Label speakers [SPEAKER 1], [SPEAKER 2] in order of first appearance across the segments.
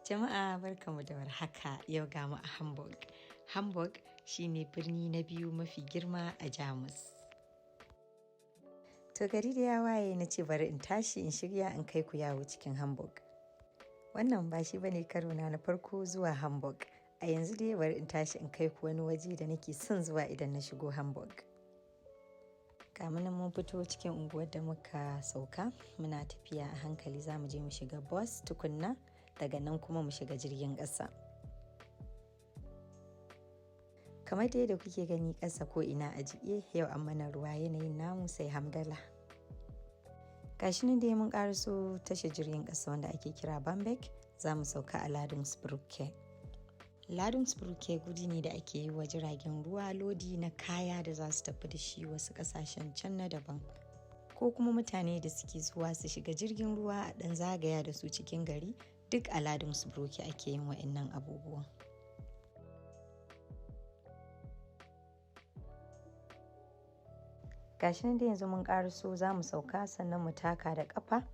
[SPEAKER 1] Jama'a barkamu da warhaka, yau ga mu a Hamburg. Hamburg shine birni na biyu mafi girma a Jamus. To gari da ya waye na ce bari in tashi in shirya in kai ku yawo cikin Hamburg. Wannan ba shi bane karo na farko zuwa Hamburg. A yanzu dai bari in tashi in kai ku wani waje da nake son zuwa idan na shigo Hamburg. Kamunan mun fito cikin unguwar da muka sauka, muna tafiya a hankali za mu je mu shiga bus tukunna, daga nan kuma mu shiga jirgin ƙasa. Kamar dai da kuke gani ƙasa ko ina a jiƙe, yau an mana ruwa, yanayin namu sai hamdala. Gashi nan dai mun ƙaraso tashar jirgin ƙasa wanda ake kira Bamberg, za mu sauka a Ladungsbrücke. Ladungsbrücke gudi ne da ake yi wa jiragen ruwa lodi na kaya da za su tafi da shi wasu ƙasashen can na daban. Ko kuma mutane da suke zuwa su shiga jirgin ruwa a ɗan zagaya da su cikin gari, duk a Ladungsbrücke ake yin wa'innan abubuwan. Gashi nan da yanzu mun ƙaraso za mu sauka sannan mu taka da ƙafa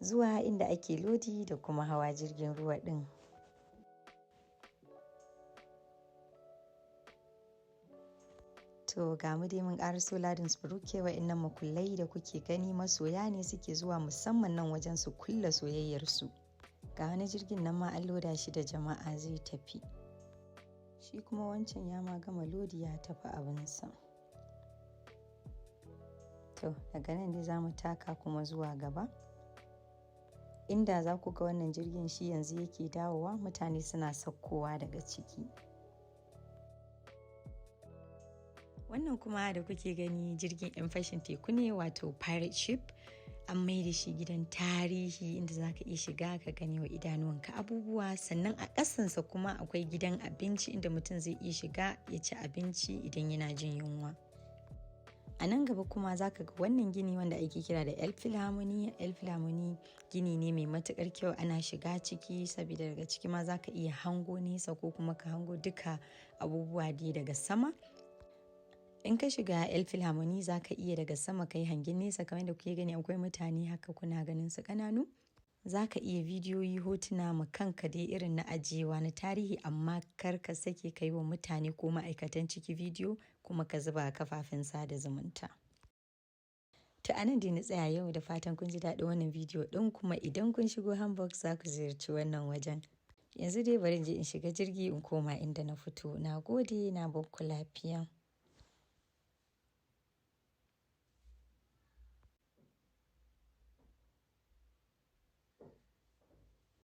[SPEAKER 1] zuwa inda ake lodi da kuma hawa jirgin ruwa ɗin. To ga mu dai mun ƙaraso Ladungsbrücke, wa'innan makullai da kuke gani masoya ne suke zuwa musamman nan wajen su kulla soyayyarsu. Ga wani jirgin nan ma an loda shi da jama'a zai tafi. Shi kuma wancan ya ma gama lodi ya tafi abinsa. To daga nan dai za mu taka kuma zuwa gaba. Inda za ku ga wannan jirgin shi yanzu yake dawowa, mutane suna saukowa daga ciki. Wannan kuma da kuke gani jirgin 'yan fashin teku ne, wato pirate ship. An mai da shi gidan tarihi inda za ka iya shiga ka gani wa idanuwanka abubuwa, sannan a ƙasansa kuma akwai gidan abinci inda mutum zai iya shiga ya ci abinci idan yana jin yunwa. A nan gaba kuma za ka ga wannan gini wanda ake kira da Elbphilharmonie. Elbphilharmonie gini ne mai matuƙar kyau, ana shiga ciki saboda daga ciki ma za ka iya hango nesa ko kuma ka hango duka abubuwa dai daga sama. In ka shiga Elbphilharmonie za ka iya daga sama kai hangen nesa, kamar da kuke gani akwai mutane haka kuna ganin su ƙananu. Za ka iya bidiyoyi, hotuna ma kanka dai irin na ajiyewa na tarihi, amma kar ka sake kai wa mutane ko ma'aikatan ciki bidiyo kuma ka zuba kafafen sada zumunta. To anan dai na tsaya yau, da fatan kun ji daɗin wannan bidiyo ɗin, kuma idan kun shigo Hamburg za ku ziyarci wannan wajen. Yanzu dai bari in je in shiga jirgi in koma inda na fito. Na gode, na bar ku lafiya.